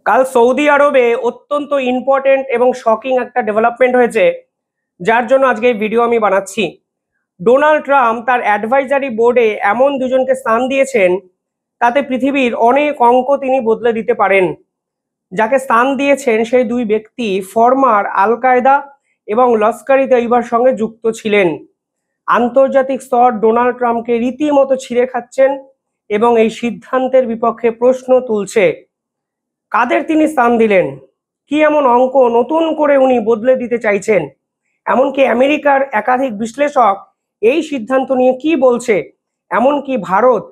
কাল সৌদি আরবে অত্যন্ত ইম্পর্টেন্ট এবং শকিং একটা ডেভেলপমেন্ট হয়েছে, যার জন্য আজকে এই ভিডিও আমি বানাচ্ছি। ডোনাল্ড ট্রাম্প তার অ্যাডভাইজারি বোর্ডে এমন দুজনকে স্থান দিয়েছেন, তাতে পৃথিবীর অনেক অঙ্ক তিনি বদলে দিতে পারেন। যাকে স্থান দিয়েছেন সেই দুই ব্যক্তি ফরমার আল কায়দা এবং লস্কর-ই তৈয়বার সঙ্গে যুক্ত ছিলেন। আন্তর্জাতিক স্তর ডোনাল্ড ট্রাম্পকে রীতিমতো ছিঁড়ে খাচ্ছেন এবং এই সিদ্ধান্তের বিপক্ষে প্রশ্ন তুলছে। কাদের তিনি স্থান দিলেন? কি এমন অঙ্ক নতুন করে উনি বদলে দিতে চাইছেন? এমনকি আমেরিকার একাধিক বিশ্লেষক এই সিদ্ধান্ত নিয়ে কি বলছে, এমনকি ভারত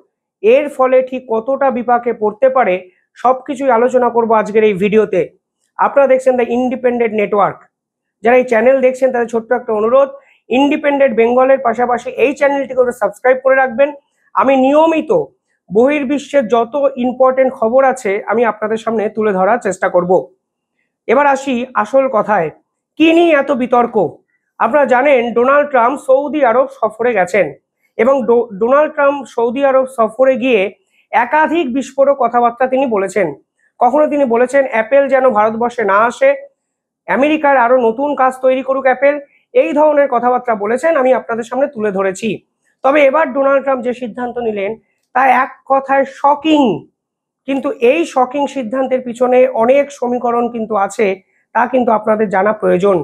এর ফলে ঠিক কতটা বিপাকে পড়তে পারে, সবকিছুই আলোচনা করব আজকের এই ভিডিওতে। আপনারা দেখছেন দ্য ইন্ডিপেন্ডেন্ট নেটওয়ার্ক। যারা এই চ্যানেল দেখছেন তাদের ছোট্ট একটা অনুরোধ, ইন্ডিপেন্ডেন্ট বেঙ্গলের পাশাপাশি এই চ্যানেলটিকে সাবস্ক্রাইব করে রাখবেন। আমি নিয়মিত বহির্বিশ্বের যত ইম্পর্টেন্ট খবর আছে আমি আপনাদের সামনে তুলে ধরার চেষ্টা করব। এবার আসি আসল কথায়, কি নিয়ে এত বিতর্ক? আপনারা জানেন ডোনাল্ড ট্রাম্প সৌদি আরব সফরে গেছেন এবং ডোনাল্ড ট্রাম্প সৌদি আরব সফরে গিয়ে একাধিক বিস্ফোরক কথাবার্তা তিনি বলেছেন। কখনো তিনি বলেছেন অ্যাপেল যেন ভারতবর্ষে না আসে, আমেরিকার আরো নতুন কাজ তৈরি করুক অ্যাপেল, এই ধরনের কথাবার্তা বলেছেন, আমি আপনাদের সামনে তুলে ধরেছি। তবে এবার ডোনাল্ড ট্রাম্প যে সিদ্ধান্ত নিলেন তা এক কথায় শকিং। কিন্তু এই শকিং সিদ্ধান্তের পিছনে অনেক সমীকরণ কিন্তু আছে, তা কিন্তু আপনাদের জানা প্রয়োজন।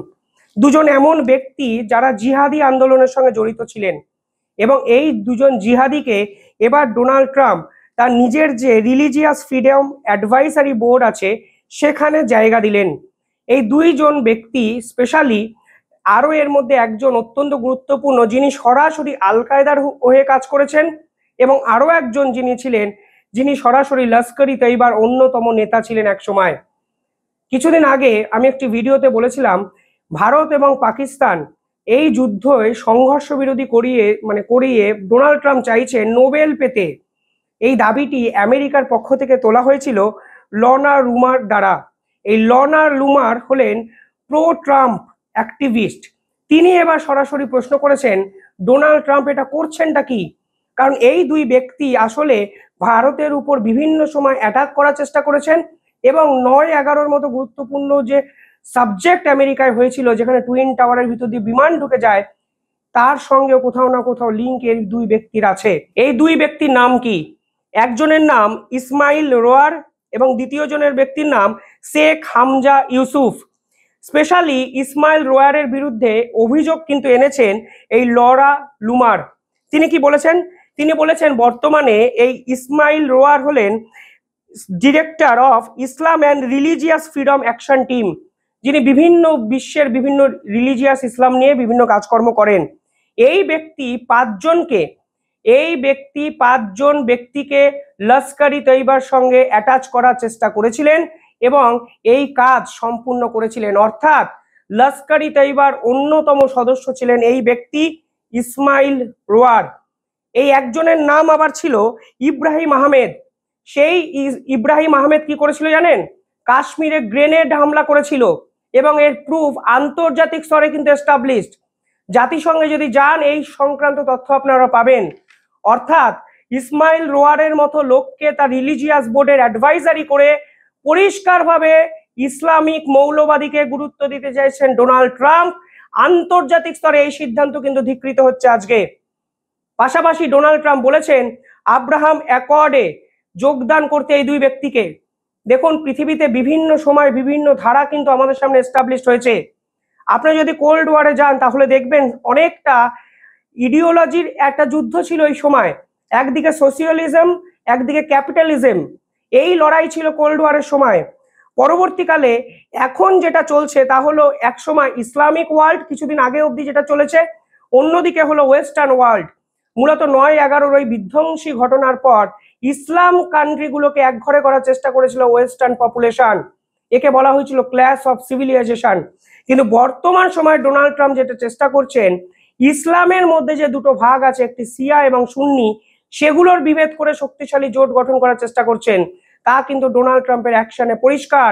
দুজন এমন ব্যক্তি যারা জিহাদি আন্দোলনের সঙ্গে জড়িত ছিলেন এবং এই দুজন জিহাদিকে এবার ডোনাল্ড ট্রাম্প তার নিজের যে রিলিজিয়াস ফ্রিডম অ্যাডভাইসারি বোর্ড আছে সেখানে জায়গা দিলেন। এই দুইজন ব্যক্তি স্পেশালি, আরও এর মধ্যে একজন অত্যন্ত গুরুত্বপূর্ণ যিনি সরাসরি আল কায়দার হয়ে কাজ করেছেন এবং আরও একজন যিনি সরাসরি লস্কর-ই তৈয়বার অন্যতম নেতা ছিলেন এক সময়। কিছুদিন আগে আমি একটি ভিডিওতে বলেছিলাম ভারত এবং পাকিস্তান এই যুদ্ধে সংঘর্ষ বিরোধী করিয়ে ডোনাল্ড ট্রাম্প চাইছেন নোবেল পেতে। এই দাবিটি আমেরিকার পক্ষ থেকে তোলা হয়েছিল লনা রুমার দ্বারা। এই লনা রুমার হলেন প্রো ট্রাম্প অ্যাক্টিভিস্ট। তিনি এবার সরাসরি প্রশ্ন করেছেন ডোনাল্ড ট্রাম্প এটা করছেনটা কি? কারণ এই দুই ব্যক্তি আসলে ভারতের উপর বিভিন্ন সময় অ্যাটাক করার চেষ্টা করেছেন এবং 9/11-র মতো গুরুত্বপূর্ণ যে সাবজেক্ট আমেরিকায় হয়েছিল, যেখানে টুইন টাওয়ারের ভিতর দিয়ে বিমান ঢুকে যায়, তার সঙ্গে কোথাও না কোথাও লিঙ্ক এই দুই ব্যক্তির আছে। এই দুই ব্যক্তির নাম কি? একজনের নাম ইসমাইল রোয়ার এবং দ্বিতীয় জনের ব্যক্তির নাম শেখ হামজা ইউসুফ। স্পেশালি ইসমাইল রোয়ারের বিরুদ্ধে অভিযোগ কিন্তু এনেছেন এই লরা লুমার। তিনি কি বলেছেন? তিনি বলেছেন বর্তমানে এই ইসমাইল রোয়ার হলেন director of Islam and religious freedom action team, যিনি বিভিন্ন বিশ্বের বিভিন্ন রিলিজিয়াস ইসলাম নিয়ে বিভিন্ন কাজকর্ম করেন। এই ব্যক্তি পাঁচজন ব্যক্তিকে লস্কর-ই তৈয়বার সঙ্গে অ্যাটাচ করার চেষ্টা করেছিলেন এবং এই কাজ সম্পূর্ণ করেছিলেন। অর্থাৎ লস্কর-ই তৈয়বার অন্যতম সদস্য ছিলেন এই ব্যক্তি ইসমাইল রোয়ার। এই একজনের নাম আবার ছিল ইব্রাহিম আহমেদ। সেই ইব্রাহিম আহমেদ কি করেছিল জানেন? কাশ্মীরে গ্রেনেড হামলা করেছিল এবং এর প্রুফ আন্তর্জাতিক স্তরে কিন্তু এস্টাবলিশড। জাতিসংঘে যদি যান এই সংক্রান্ত তথ্য আপনারা পাবেন। অর্থাৎ ইসমাইল রোয়ারের মতো লোককে তার রিলিজিয়াস বোর্ডের অ্যাডভাইজারি করে পরিষ্কারভাবে ইসলামিক মৌলবাদীকে গুরুত্ব দিতে চাইছেন ডোনাল্ড ট্রাম্প। আন্তর্জাতিক স্তরে এই সিদ্ধান্ত কিন্তু ধিকৃত হচ্ছে আজকে। পাশাপাশি ডোনাল্ড ট্রাম্প বলেছেন আব্রাহাম অ্যাকর্ডে যোগদান করতে এই দুই ব্যক্তিকে। দেখুন, পৃথিবীতে বিভিন্ন সময় বিভিন্ন ধারা কিন্তু আমাদের সামনে এস্টাবলিশড হয়েছে। আপনি যদি কোল্ড ওয়ারে যান তাহলে দেখবেন অনেকটা ইডিওলজির একটা যুদ্ধ ছিল এই সময়। একদিকে সোশিয়ালিজম, একদিকে ক্যাপিটালিজম, এই লড়াই ছিল কোল্ড ওয়ারের সময়। পরবর্তীকালে এখন যেটা চলছে তা হলো একসময় ইসলামিক ওয়ার্ল্ড, কিছুদিন আগে অবধি যেটা চলেছে, অন্যদিকে হলো ওয়েস্টার্ন ওয়ার্ল্ড। মূলত 9/11-র ওই বিধ্বংসী ঘটনার পর ইসলাম কান্ট্রিগুলোকে একঘরে করার চেষ্টা করেছিল ওয়েস্টার্ন পপুলেশন। একে বলা হয়েছিল ক্ল্যাশ অফ সিভিলাইজেশন। কিন্তু বর্তমান সময়ে ডোনাল্ড ট্রাম্প যেটা চেষ্টা করছেন, ইসলামের মধ্যে যে দুটো ভাগ আছে, একটি শিয়া এবং সুন্নি, সেগুলোর বিভেদ করে শক্তিশালী জোট গঠন করার চেষ্টা করছেন। তা কিন্তু ডোনাল্ড ট্রাম্পের অ্যাকশনে পরিষ্কার।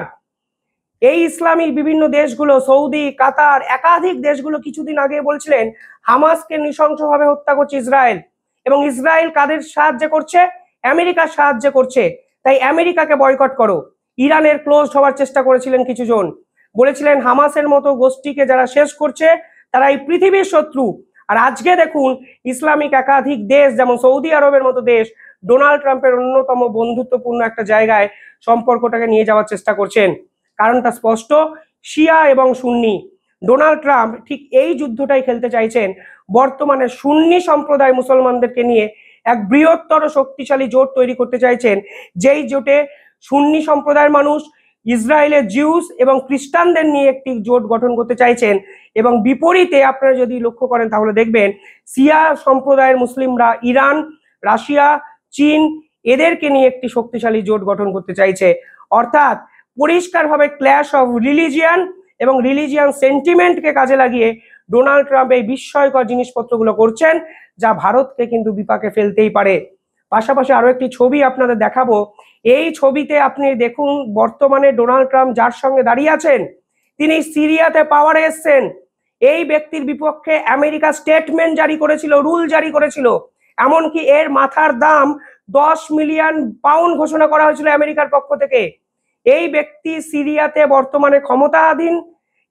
এই ইসলামিক বিভিন্ন দেশগুলো, সৌদি, কাতার, একাধিক দেশগুলো কিছুদিন আগে বলছিলেন হামাসকে নৃশংসভাবে হত্যা করছে ইসরায়েল, এবং ইসরায়েল কাদের সাহায্য করছে? আমেরিকার সাহায্য করছে। তাই আমেরিকাকে বয়কট করো। ইরানের ক্লোজড হওয়ার চেষ্টা করেছিলেন কিছু জন, বলেছিলেন হামাসের মতো গোষ্ঠীকে যারা শেষ করছে তারা এই পৃথিবীর শত্রু। আর আজকে দেখুন ইসলামিক একাধিক দেশ যেমন সৌদি আরবের মতো দেশ ডোনাল্ড ট্রাম্পের অন্যতম বন্ধুত্বপূর্ণ একটা জায়গায় সম্পর্কটাকে নিয়ে যাওয়ার চেষ্টা করছেন। কারণটা স্পষ্ট, শিয়া এবং সুন্নি। ডোনাল্ড ট্রাম্প ঠিক এই যুদ্ধটাই খেলতে চাইছেন, বর্তমানে সুন্নি সম্প্রদায় মুসলমানদেরকে নিয়ে এক বৃহত্তর শক্তিশালী জোট তৈরি করতে চাইছেন, যেই জোটে সুন্নি সম্প্রদায়ের মানুষ, ইসরায়েলের জিউস এবং খ্রিস্টানদের নিয়ে একটি জোট গঠন করতে চাইছেন। এবং বিপরীতে আপনারা যদি লক্ষ্য করেন তাহলে দেখবেন শিয়া সম্প্রদায়ের মুসলিমরা ইরান, রাশিয়া, চীন এদেরকে নিয়ে একটি শক্তিশালী জোট গঠন করতে চাইছে। অর্থাৎ পরিষ্কারভাবে ক্ল্যাশ অফ রিলিজিয়ান এবং রিলিজিয়ান সেন্টিমেন্টকে কাজে লাগিয়ে ডোনাল্ড ট্রাম্প এই বিস্ময়কর জিনিসপত্রগুলো করছেন, যা ভারতকে কিন্তু বিপাকে ফেলতেই পারে। পাশাপাশি আরো একটি ছবি আপনাদের দেখাবো। এই ছবিতে আপনি দেখুন বর্তমানে ডোনাল্ড ট্রাম্প যার সঙ্গে দাঁড়িয়ে আছেন তিনি সিরিয়াতে পাওয়ারে এসছেন। এই ব্যক্তির বিপক্ষে আমেরিকা স্টেটমেন্ট জারি করেছিল, রুল জারি করেছিল, এমনকি এর মাথার দাম 10 মিলিয়ন পাউন্ড ঘোষণা করা হয়েছিল আমেরিকার পক্ষ থেকে। এই ব্যক্তি সিরিয়াতে বর্তমানে ক্ষমতাধীন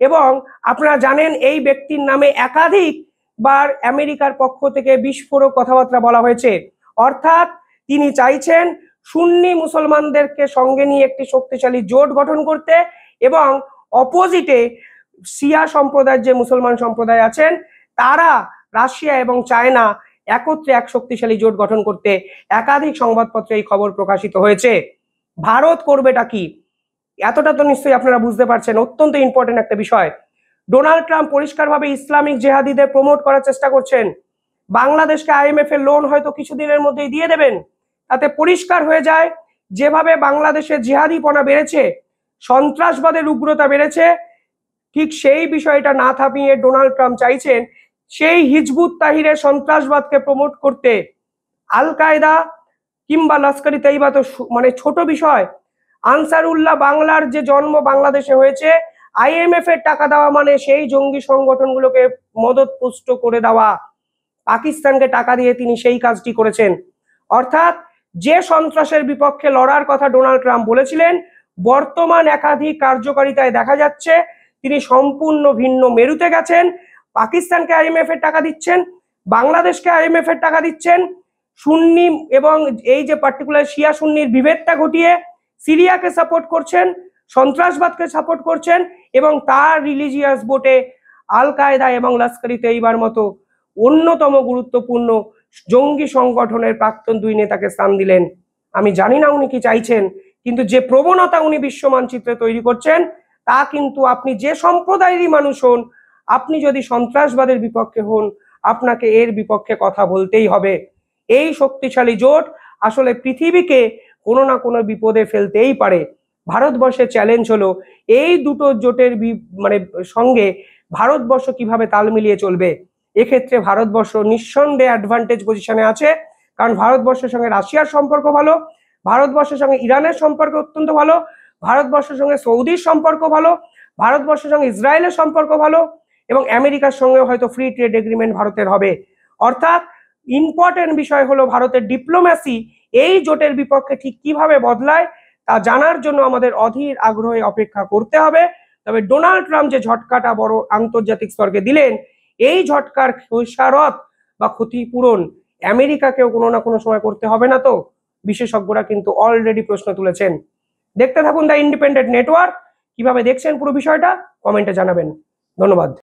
এবং আপনারা জানেন এই ব্যক্তির নামে একাধিকবার আমেরিকার পক্ষ থেকে বিস্ফোরক কথাবার্তা বলা হয়েছে। অর্থাৎ তিনি চাইছেন সুন্নি মুসলমানদেরকে সঙ্গে নিয়ে একটি শক্তিশালী জোট গঠন করতে এবং অপোজিটে শিয়া সম্প্রদায়ের যে মুসলমান সম্প্রদায় আছেন তারা রাশিয়া এবং চায়না একত্রে এক শক্তিশালী জোট গঠন করতে। একাধিক সংবাদপত্রে এই খবর প্রকাশিত হয়েছে। ভারত করবেটা কি, এতটা তো নিশ্চয়ই আপনারা বুঝতে পারছেন। অত্যন্ত ইম্পর্টেন্ট একটা বিষয়। ডোনাল্ড ট্রাম্প পরিষ্কারভাবে ইসলামিক জেহাদিদের প্রমোট করার চেষ্টা করছেন। বাংলাদেশকে আইএমএফ এর লোন হয়তো কিছুদিনের মধ্যেই দিয়ে দেবেন। তাতে পরিষ্কার হয়ে যায় যেভাবে বাংলাদেশে জিহাদিপনা বেড়েছে, সন্ত্রাসবাদের উগ্রতা বেড়েছে, ঠিক সেই বিষয়টা না থামিয়ে ডোনাল্ড ট্রাম্প চাইছেন সেই হিজবুত তাহিরের সন্ত্রাসবাদকে প্রমোট করতে। আল কায়দা কিংবা লস্করি তৈবা তো মানে ছোট বিষয়। আনসারুল্লাহ বাংলার যে জন্ম বাংলাদেশে হয়েছে, আইএমএফ এর টাকা দেওয়া মানে সেই জঙ্গি সংগঠনগুলোকে মদত পুষ্ট করে দেওয়া। পাকিস্তানকে টাকা দিয়ে তিনি সেই কাজটি করেছেন। অর্থাৎ যে সন্ত্রাসের বিপক্ষে লড়ার কথা ডোনাল্ড ট্রাম্প বলেছিলেন, বর্তমান একাধিক কার্যকারিতায় দেখা যাচ্ছে তিনি সম্পূর্ণ ভিন্ন মেরুতে গেছেন। পাকিস্তানকে আইএমএফ এর টাকা দিচ্ছেন, বাংলাদেশকে আইএমএফ এর টাকা দিচ্ছেন, সুন্নি এবং এই যে পার্টিকুলার শিয়া সুন্নির বিভেদটা ঘটিয়ে সিরিয়াকে সাপোর্ট করছেন, সন্ত্রাসবাদকে সাপোর্ট করছেন এবং তার রিলিজিয়াস বোটে আল কায়দা এবং লস্করি তৈবার মতো অন্যতম গুরুত্বপূর্ণ জঙ্গি সংগঠনের প্রাক্তন 2 নেতাকে স্থান দিলেন। আমি জানি না উনি কি চাইছেন, কিন্তু যে প্রবণতা উনি বিশ্ব মানচিত্রে তৈরি করছেন তা কিন্তু আপনি যে সম্প্রদায়েরই মানুষ হন, আপনি যদি সন্ত্রাসবাদের বিপক্ষে হন আপনাকে এর বিপক্ষে কথা বলতেই হবে। এই শক্তিশালী জোট আসলে পৃথিবীকে কোনো না কোনো বিপদে ফেলতেই পারে। ভারতবর্ষের চ্যালেঞ্জ হলো এই দুটো জোটের মানে সঙ্গে ভারতবর্ষ কিভাবে তাল মিলিয়ে চলবে। এক্ষেত্রে ভারতবর্ষ নিঃসন্দেহে অ্যাডভান্টেজ পজিশনে আছে, কারণ ভারতবর্ষের সঙ্গে রাশিয়ার সম্পর্ক ভালো, ভারতবর্ষের সঙ্গে ইরানের সম্পর্ক অত্যন্ত ভালো, ভারতবর্ষের সঙ্গে সৌদির সম্পর্ক ভালো, ভারতবর্ষের সঙ্গে ইসরায়েলের সম্পর্ক ভালো এবং আমেরিকার সঙ্গে হয়তো ফ্রি ট্রেড এগ্রিমেন্ট ভারতের হবে। অর্থাৎ ইম্পর্টেন্ট বিষয় হলো ভারতের ডিপ্লোম্যাসি এই জোটের বিপক্ষে ঠিক কিভাবে বদলায় তা জানার জন্য আমাদের অধীর আগ্রহে অপেক্ষা করতে হবে। তবে ডোনাল্ড ট্রাম্প যে ঝটকাটা বড় আন্তর্জাতিক স্তরকে দিলেন, এই ঝটকার খেসারত বা ক্ষতিপূরণ আমেরিকাকেও কোনো না কোনো সময় করতে হবে না তো? বিশেষজ্ঞরা কিন্তু অলরেডি প্রশ্ন তুলেছেন। দেখতে থাকুন দ্য ইন্ডিপেন্ডেন্ট নেটওয়ার্ক। কিভাবে দেখছেন পুরো বিষয়টা কমেন্টে জানাবেন। ধন্যবাদ।